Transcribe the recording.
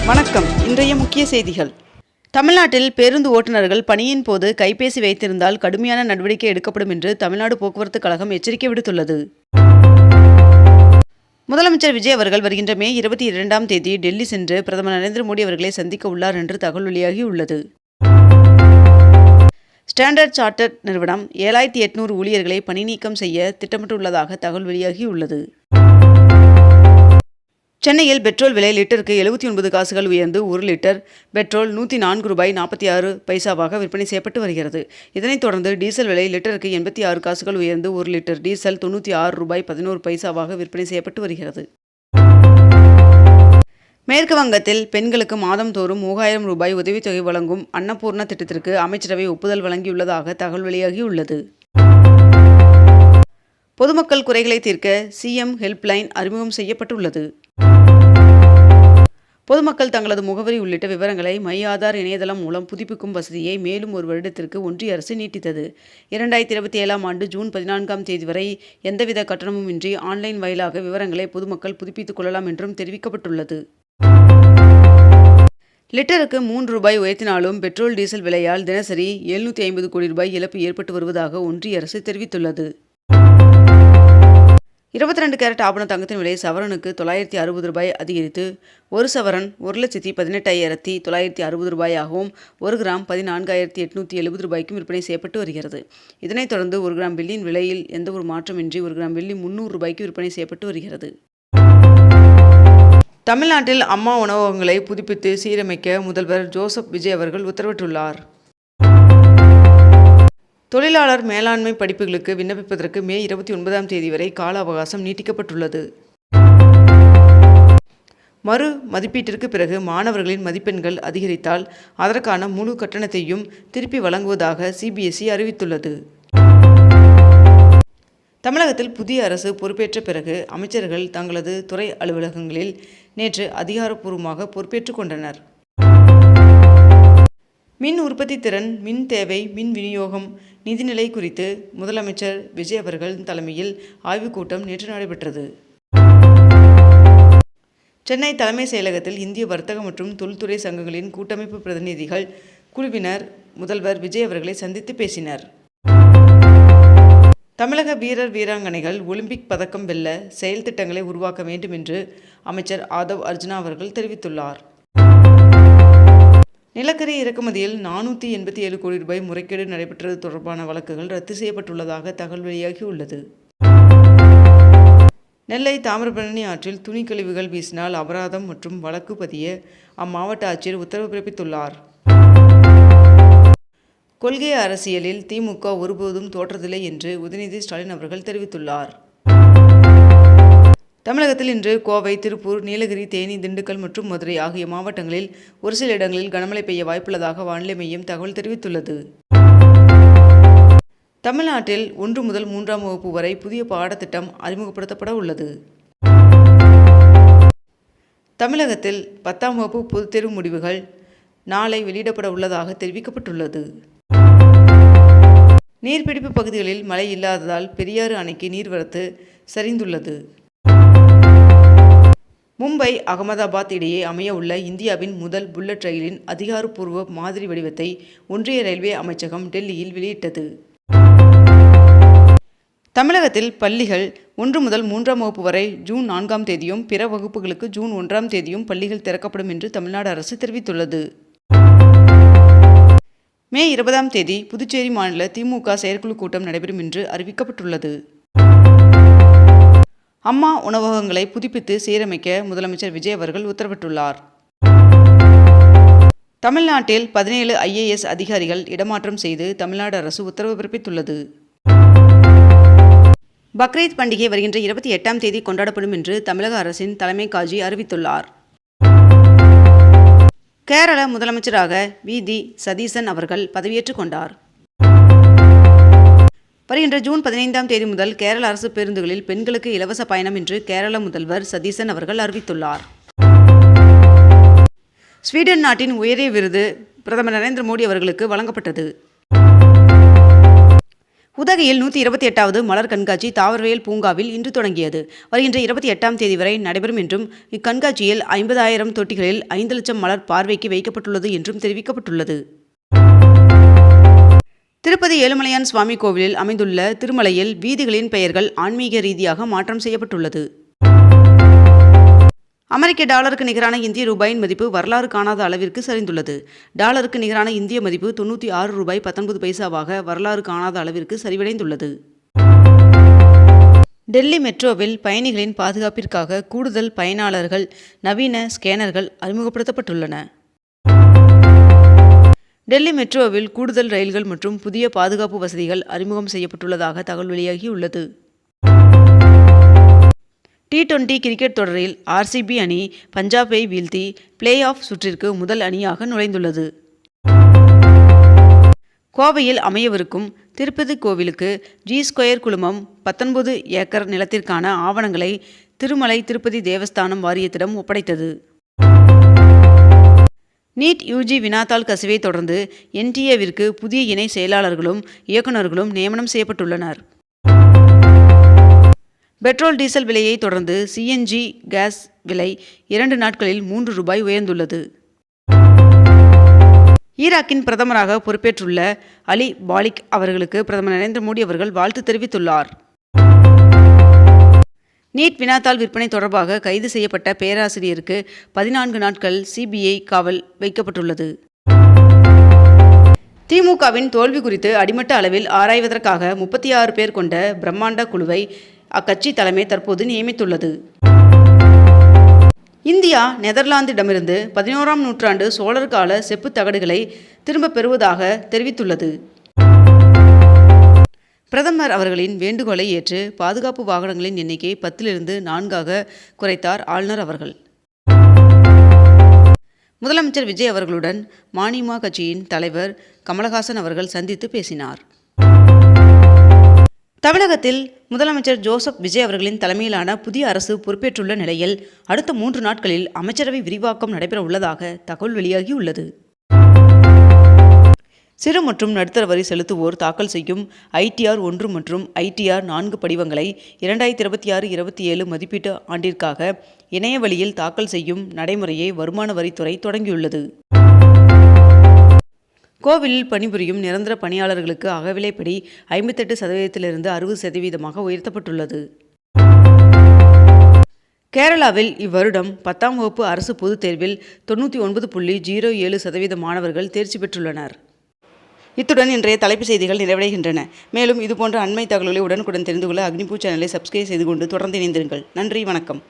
வணக்கம். இன்றைய முக்கிய செய்திகள். தமிழ்நாட்டில் பேருந்து ஓட்டுநர்கள் பணியின் போது கைபேசி வைத்திருந்தால் கடுமையான நடவடிக்கை எடுக்கப்படும் என்று தமிழ்நாடு போக்குவரத்து கழகம் எச்சரிக்கை விடுத்துள்ளது. முதலமைச்சர் விஜய் அவர்கள் வருகின்ற மே 22ஆம் தேதி டெல்லி சென்று பிரதமர் நரேந்திர மோடி அவர்களை சந்திக்க உள்ளார் என்று தகவல் வெளியாகியுள்ளது. ஸ்டாண்டர்ட் சார்ட்டர்ட் நிறுவனம் 7800 ஊழியர்களை பணி நீக்கம் செய்ய திட்டமிட்டுள்ளதாக தகவல் வெளியாகியுள்ளது. சென்னையில் பெட்ரோல் விலை லிட்டருக்கு 79 காசுகள் உயர்ந்து 1 லிட்டர் பெட்ரோல் ₹104.40 விற்பனை செய்யப்பட்டு வருகிறது. இதனைத் தொடர்ந்து டீசல் விலை லிட்டருக்கு 86 காசுகள் உயர்ந்து 1 லிட்டர் டீசல் ₹96.11 விற்பனை செய்யப்பட்டு வருகிறது. மேற்கு வங்கத்தில் பெண்களுக்கு மாதந்தோறும் ₹3000 உதவித்தொகை வழங்கும் அன்னபூர்ணா திட்டத்திற்கு அமைச்சரவை ஒப்புதல் வழங்கியுள்ளதாக தகவல் வெளியாகியுள்ளது. பொதுமக்கள் குறைகளை தீர்க்க சிஎம் ஹெல்ப்லைன் அறிமுகம் செய்யப்பட்டுள்ளது. பொதுமக்கள் தங்களது முகவரி உள்ளிட்ட விவரங்களை மை ஆதார் இணையதளம் மூலம் புதுப்பிக்கும் வசதியை மேலும் 1 வருடத்திற்கு ஒன்றிய அரசு நீட்டித்தது. 2027ஆம் ஆண்டு ஜூன் 14ஆம் தேதி வரை எந்தவித கட்டணமும் இன்றி ஆன்லைன் வாயிலாக விவரங்களை பொதுமக்கள் புதுப்பித்துக் கொள்ளலாம் என்றும் தெரிவிக்கப்பட்டுள்ளது. லிட்டருக்கு ₹3 உயர்த்தினாலும் பெட்ரோல் டீசல் விலையால் தினசரி ₹750 கோடி இழப்பு ஏற்பட்டு வருவதாக ஒன்றிய அரசு தெரிவித்துள்ளது. 22 கேரட் ஆபண தங்கத்தின் விலை சவரனுக்கு ₹960 அதிகரித்து 1 சவரன் ₹1,18,960 1 கிராம் ₹14,870 விற்பனை செய்யப்பட்டு வருகிறது. இதனைத் தொடர்ந்து 1 கிராம் வெள்ளியின் விலையில் எந்தவொரு மாற்றமின்றி 1 கிராம் வெள்ளி ₹300 விற்பனை செய்யப்பட்டு வருகிறது. தமிழ்நாட்டில் அம்மா உணவகங்களை புதுப்பித்து சீரமைக்க முதல்வர் ஜோசப் விஜய் அவர்கள் உத்தரவிட்டுள்ளார். தொழிலாளர் மேலாண்மை படிப்புகளுக்கு விண்ணப்பிப்பதற்கு மே 29ஆம் தேதி வரை கால அவகாசம் நீட்டிக்கப்பட்டுள்ளது. மறு மதிப்பீட்டிற்கு பிறகு மாணவர்களின் மதிப்பெண்கள் அதிகரித்தால் அதற்கான முழு கட்டணத்தையும் திருப்பி வழங்குவதாக சிபிஎஸ்இ அறிவித்துள்ளது. தமிழகத்தில் புதிய அரசு பொறுப்பேற்ற பிறகு அமைச்சர்கள் தங்களது துறை அலுவலகங்களில் நேற்று அதிகாரப்பூர்வமாக பொறுப்பேற்றுக் கொண்டனர். மின் உற்பத்தி திறன், மின் தேவை, மின் விநியோகம், நிதிநிலை குறித்து முதலமைச்சர் விஜய் அவர்கள் தலைமையில் ஆய்வுக் கூட்டம் நேற்று நடைபெற்றது. சென்னை தலைமைச் செயலகத்தில் இந்திய வர்த்தக மற்றும் தொழில்துறை சங்கங்களின் கூட்டமைப்பு பிரதிநிதிகள் குழுவினர் முதல்வர் விஜய் அவர்களை சந்தித்து பேசினர். தமிழக வீரர் வீராங்கனைகள் ஒலிம்பிக் பதக்கம் வெல்ல செயல் திட்டங்களை உருவாக்க வேண்டும் என்று அமைச்சர் ஆதவ் அர்ஜுனா அவர்கள் தெரிவித்துள்ளார். நிலக்கரி இறக்குமதியில் ₹487 கோடி முறைகேடு நடைபெற்றது தொடர்பான வழக்குகள் ரத்து செய்யப்பட்டுள்ளதாக தகவல் வெளியாகியுள்ளது. நெல்லை தாமிரபரணி ஆற்றில் துணி கழிவுகள் வீசினால் அபராதம் மற்றும் வழக்கு பதிய அம்மாவட்ட ஆட்சியர் உத்தரவு பிறப்பித்துள்ளார். கொள்கை அரசியலில் திமுக ஒருபோதும் தோற்றதில்லை என்று உதயநிதி ஸ்டாலின் அவர்கள் தெரிவித்துள்ளார். தமிழகத்தில் இன்று கோவை, திருப்பூர், நீலகிரி, தேனி, திண்டுக்கல் மற்றும் மதுரை ஆகிய மாவட்டங்களில் ஒரு சில இடங்களில் கனமழை பெய்ய வாய்ப்புள்ளதாக வானிலை மையம் தகவல் தெரிவித்துள்ளது. தமிழ்நாட்டில் 1 முதல் 3ஆம் வகுப்பு வரை புதிய பாடத்திட்டம் அறிமுகப்படுத்தப்பட உள்ளது. தமிழகத்தில் 10ஆம் வகுப்பு பொதுத் தேர்வு முடிவுகள் நாளை வெளியிடப்பட உள்ளதாக தெரிவிக்கப்பட்டுள்ளது. நீர்பிடிப்பு பகுதிகளில் மழை இல்லாததால் பெரியாறு அணைக்கு நீர்வரத்து சரிந்துள்ளது. மும்பை, அகமதாபாத் இடையே அமைய உள்ள இந்தியாவின் முதல் புல்லட் ரயிலின் அதிகாரப்பூர்வ மாதிரி வடிவத்தை ஒன்றிய ரயில்வே அமைச்சகம் டெல்லியில் வெளியிட்டது. தமிழகத்தில் பள்ளிகள் 1 முதல் 3ஆம் வகுப்பு வரை ஜூன் 4ஆம் தேதியும், பிற வகுப்புகளுக்கு ஜூன் 1ஆம் தேதியும் பள்ளிகள் திறக்கப்படும் என்று தமிழ்நாடு அரசு தெரிவித்துள்ளது. மே 20ஆம் தேதி புதுச்சேரி மாநில திமுக செயற்குழு கூட்டம் நடைபெறும் என்று அறிவிக்கப்பட்டுள்ளது. அம்மா உணவகங்களை புதுப்பித்து சீரமைக்க முதலமைச்சர் விஜய் அவர்கள் உத்தரவிட்டுள்ளார். தமிழ்நாட்டில் 17 IAS அதிகாரிகள் இடமாற்றம் செய்து தமிழ்நாடு அரசு உத்தரவு பிறப்பித்துள்ளது. பக்ரீத் பண்டிகை வருகின்ற 28ஆம் தேதி கொண்டாடப்படும் என்று தமிழக அரசின் தலைமை காஜி அறிவித்துள்ளார். கேரள முதலமைச்சராக வி.டி. சதீசன் அவர்கள் பதவியேற்றுக் கொண்டார். வருகின்ற ஜூன் 15ஆம் தேதி முதல் கேரள அரசு பேருந்துகளில் பெண்களுக்கு இலவச பயணம் என்று கேரள முதல்வர் சதீசன் அவர்கள் அறிவித்துள்ளார். ஸ்வீடன் நாட்டின் உயரிய விருது பிரதமர் நரேந்திர மோடி அவர்களுக்கு வழங்கப்பட்டது. உதகையில் 128வது மலர் கண்காட்சி தாவரவியல் பூங்காவில் இன்று தொடங்கியது. வருகின்ற 28ஆம் தேதி வரை நடைபெறும் என்றும், இக்கண்காட்சியில் 50,000 தொட்டிகளில் 5 லட்சம் மலர் பார்வைக்கு வைக்கப்பட்டுள்ளது என்றும் தெரிவிக்கப்பட்டுள்ளது. திருப்பதி ஏழுமலையான் சுவாமி கோவிலில் அமைந்துள்ள திருமலையில் வீதிகளின் பெயர்கள் ஆன்மீக ரீதியாக மாற்றம் செய்யப்பட்டுள்ளது. அமெரிக்க டாலருக்கு நிகரான இந்திய ரூபாயின் மதிப்பு வரலாறு காணாத அளவிற்கு சரிந்துள்ளது. டாலருக்கு நிகரான இந்திய மதிப்பு 96 ரூபாய் 19 பைசாவாக வரலாறு காணாத அளவிற்கு சரிவடைந்துள்ளது. டெல்லி மெட்ரோவில் பயணிகளின் பாதுகாப்பிற்காக கூடுதல் பயனாளர்கள் நவீன ஸ்கேனர்கள் அறிமுகப்படுத்தப்பட்டுள்ளன. டெல்லி மெட்ரோவில் கூடுதல் ரயில்கள் மற்றும் புதிய பாதுகாப்பு வசதிகள் அறிமுகம் செய்யப்பட்டுள்ளதாக தகவல் வெளியாகியுள்ளது. T20 கிரிக்கெட் தொடரில் RCB அணி பஞ்சாபை வீழ்த்தி பிளே ஆஃப் சுற்றிற்கு முதல் அணியாக நுழைந்துள்ளது. கோவையில் அமையவிருக்கும் திருப்பதி கோவிலுக்கு G2 குழுமம் 19 ஏக்கர் நிலத்திற்கான ஆவணங்களை திருமலை திருப்பதி தேவஸ்தானம் வாரியத்திடம் ஒப்படைத்தது. நீட் UG வினாத்தாள் கசிவை தொடர்ந்து NTA-விற்கு புதிய இணை செயலாளர்களும் இயக்குநர்களும் நியமனம் செய்யப்பட்டுள்ளனர். பெட்ரோல் டீசல் விலையை தொடர்ந்து CNG கேஸ் விலை 2 நாட்களில் 3 ரூபாய் உயர்ந்துள்ளது. ஈராக்கின் பிரதமராக பொறுப்பேற்றுள்ள அலி பாலிக் அவர்களுக்கு பிரதமர் நரேந்திர மோடி அவர்கள் வாழ்த்து தெரிவித்துள்ளார். நீட் வினாத்தாள் விற்பனை தொடர்பாக கைது செய்யப்பட்ட பேராசிரியருக்கு 14 நாட்கள் CBI காவல் வைக்கப்பட்டுள்ளது. திமுகவின் தோல்வி குறித்து அடிமட்ட அளவில் ஆராய்வதற்காக 36 பேர் கொண்ட பிரம்மாண்ட குழுவை அக்கட்சி தலைமை தற்போது நியமித்துள்ளது. இந்தியா நெதர்லாந்திடமிருந்து 11ஆம் நூற்றாண்டு சோழர் கால செப்பு தகடுகளை திரும்பப் பெறுவதாக தெரிவித்துள்ளது. பிரதமர் அவர்களின் வேண்டுகோளை ஏற்று பாதுகாப்பு வாகனங்களின் எண்ணிக்கை 10லிருந்து 4ஆக குறைத்தார் ஆளுநர் அவர்கள். முதலமைச்சர் விஜய் அவர்களுடன் மநீம கட்சியின் தலைவர் கமலஹாசன் அவர்கள் சந்தித்து பேசினார். தமிழகத்தில் முதலமைச்சர் ஜோசப் விஜய் அவர்களின் தலைமையிலான புதிய அரசு பொறுப்பேற்றுள்ள நிலையில் அடுத்த 3 நாட்களில் அமைச்சரவை விரிவாக்கம் நடைபெற உள்ளதாக தகவல் வெளியாகியுள்ளது. சிறு மற்றும் நடுத்தர வரி செலுத்துவோர் தாக்கல் செய்யும் ITR 1 மற்றும் ITR 4 படிவங்களை 2026-27 மதிப்பீட்டு ஆண்டிற்காக இணைய வழியில் தாக்கல் செய்யும் நடைமுறையை வருமான வரித்துறை தொடங்கியுள்ளது. கோவிலில் பணிபுரியும் நிரந்தர பணியாளர்களுக்கு அகவிலைப்படி 58%-லிருந்து 60% உயர்த்தப்பட்டுள்ளது. கேரளாவில் இவ்வருடம் 10ஆம் வகுப்பு அரசு பொதுத் தேர்வில் 99.07% மாணவர்கள் தேர்ச்சி பெற்றுள்ளனர். இத்துடன் இன்றைய தலைப்புச் செய்திகள் நிறைவடைகின்றன. மேலும் இதுபோன்ற அண்மை தகவல்களை உடனுக்குடன் தெரிந்து கொள்ள அக்னிபூ சேனலை சப்ஸ்கிரைப் செய்து கொண்டு தொடர்ந்து இணைந்திருங்கள். நன்றி, வணக்கம்.